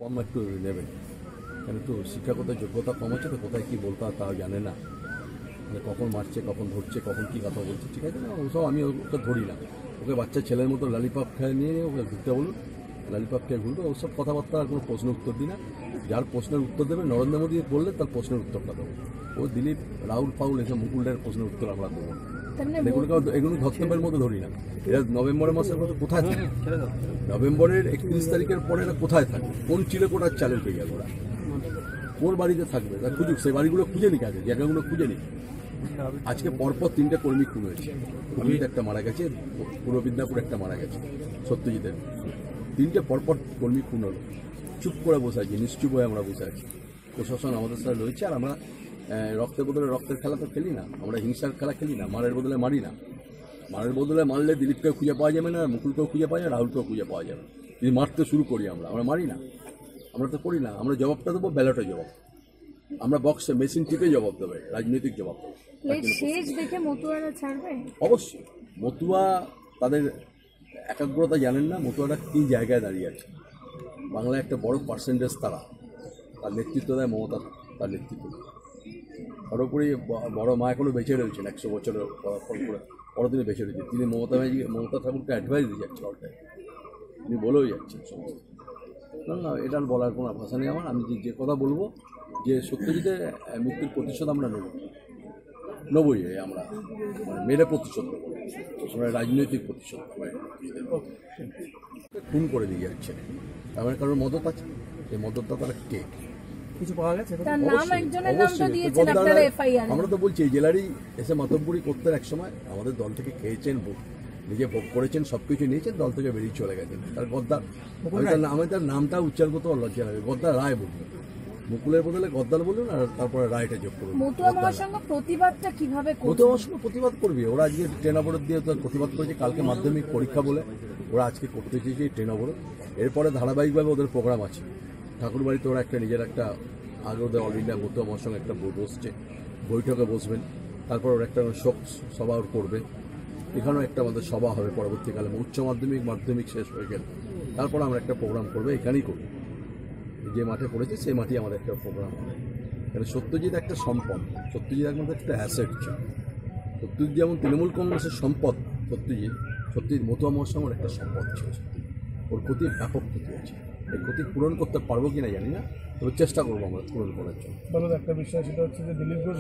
কম একটু নেবেন, কেন একটু শিক্ষাগত যোগ্যতা কম আছে তো, কোথায় কী বলতে হয় তাও জানে না, মানে কখন মারছে, কখন ধরছে, কখন কী কথা বলছে, ঠিক আছে না, ওসব আমি ওকে ধরি না। ওকে বাচ্চা ছেলের মতো লালিপাপ খেয়ে নিয়ে ওকে ঘুরতে বলুন, লালিপাপ খেয়ে ঘুরবে, ওসব কথাবার্তা আর কোনো প্রশ্নের উত্তর দিই না। যার প্রশ্নের উত্তর দেবে নরেন্দ্র মোদী বললে তার প্রশ্নের উত্তরটা দেবো। ও দিলীপ রাহুল ফাউল এসব মুকুলের প্রশ্নের উত্তর আমরা দেবো না। এগুলো ধর্তব্যের মধ্যে ধরি না। এরা নভেম্বরের মাসের মধ্যে কোথায় থাকে? নভেম্বরের 31 তারিখের পরে এরা কোথায় থাকে? কোন চিলেকোটার চালের পেয়ে যাবে ওরা? কোন বাড়িতে থাকবে? তা খুঁজুক, সেই বাড়িগুলো খুঁজে নিক, আগে জায়গাগুলো খুঁজে নিক। আজকে পরপর 3টে কর্মী খুন হয়েছে। হুগলিতে একটা মারা গেছে, পূর্ব মিদনাপুর একটা মারা গেছে, সত্যজিতের। 3টে পরপর কর্মী খুন হলো। চুপ করে বসে আছি, নিশ্চুপ হয়ে আমরা বসে আছি। প্রশাসন আমাদের সাথে রয়েছে, আর আমরা রক্তের বদলে রক্তের খেলা তো খেলি না, আমরা হিংসার খেলা খেলি না, মারের বদলে মারি না। মারের বদলে মারলে দিলীপকেও খুঁজে পাওয়া যাবে না, মুকুলকেও খুঁজে পাওয়া যাবে, রাহুলকেও খুঁজে পাওয়া যাবে। যদি মারতে শুরু করি আমরা মারি না, আমরা তো করি না। আমরা জবাবটা দেবো ব্যালটে জবাব, আমরা বক্সে মেশিন টিপে জবাব দেবে, রাজনৈতিক জবাব দেবো। শেষ দেখে মতুয়ারা ছাড়বে অবশ্যই। মতুয়া তাদের একাগ্রতা জানেন না, মতুয়ারা কী জায়গায় দাঁড়িয়ে আছে। বাংলায় একটা বড় পার্সেন্টেজ তার নেতৃত্ব দেয় মমতা, তার নেতৃত্ব। সর্বোপরি বড় মা এখনও বেঁচে রয়েছেন, 100 বছরের পরদিনে বেঁচে রয়েছেন। তিনি মমতা ঠাকুরকে অ্যাডভাইস দিয়ে যাচ্ছেন অলটাই, তিনি বলেও যাচ্ছেন সমস্ত। না, এটা বলার কোনো ভাষা নেই আমার। আমি যে কথা বলবো, যে সত্যজিতের মৃত্যুর প্রতিশোধ আমরা নেবই, আমরা মেরে প্রতিশোধ নেবো, আমরা রাজনৈতিক প্রতিশোধ খুন করে দিয়ে যাচ্ছে। তার মানে কারোর মদত আছে, এই মদতটা তারা কে? কিছু পাওয়া গেছে? তার নাম একজনের নাম তো দিয়েছেন আপনারা এফআইআর। আমরা তো বলছি এই জেলারই এসে মাতব্বরি করতেন এক সময়, আমাদের দল থেকে খেয়েছেন, নিজে ভোগ করেছেন, সব কিছু নিয়েছেন, দল থেকে বেরিয়ে চলে গেছেন। তার গদ্দার, আমি তার নামটা উচ্চারণ করতে লজ্জা লাগে, গদ্দার রায় বলুন, মুকুলের বদলে গদ্দার বলুন, আর তারপরে রায়টা যোগ করুন। মতুয়া মহাসংঘ প্রতিবাদটা কিভাবে করবে? মতুয়া মহাসংঘ প্রতিবাদ করবে, ওরা আজকে ট্রেন অবরোধ দিয়ে তো প্রতিবাদ করেছে। কালকে মাধ্যমিক পরীক্ষা বলে ওরা আজকে করতে চেয়েছে ট্রেন অবরোধ। এরপরে ধারাবাহিকভাবে ওদের প্রোগ্রাম আছে। ঠাকুরবাড়িতে ওরা একটা নিজের একটা, আগে ওদের অল ইন্ডিয়া মতুয়া মহাসংঘ একটা বসছে, বৈঠকে বসবেন। তারপর ওরা একটা শোক সভা করবে। এখানেও একটা আমাদের সভা হবে পরবর্তীকালে, উচ্চ মাধ্যমিক শেষ হয়ে গেলে তারপর আমরা একটা প্রোগ্রাম করবো, এখানেই করবো। যে মাঠে পড়েছে সেই মাঠে আমাদের একটা প্রোগ্রাম হবে। কারণ সত্যজিৎ একটা সম্পদ, সত্যজিৎ একমাত্র একটা অ্যাসেট ছিল। সত্যজিৎ যেমন তৃণমূল কংগ্রেসের সম্পদ, সত্যজিৎ মতুয়া মহাসংঘের একটা সম্পদ ছিল। ওর ক্ষতি, ব্যাপক ক্ষতি আছে। এই ক্ষতি পূরণ করতে পারবো কিনা জানি না, তবে চেষ্টা করবো আমরা পূরণ করার জন্য। একটা বিষয় সেটা হচ্ছে যে দিলীপ ঘোষ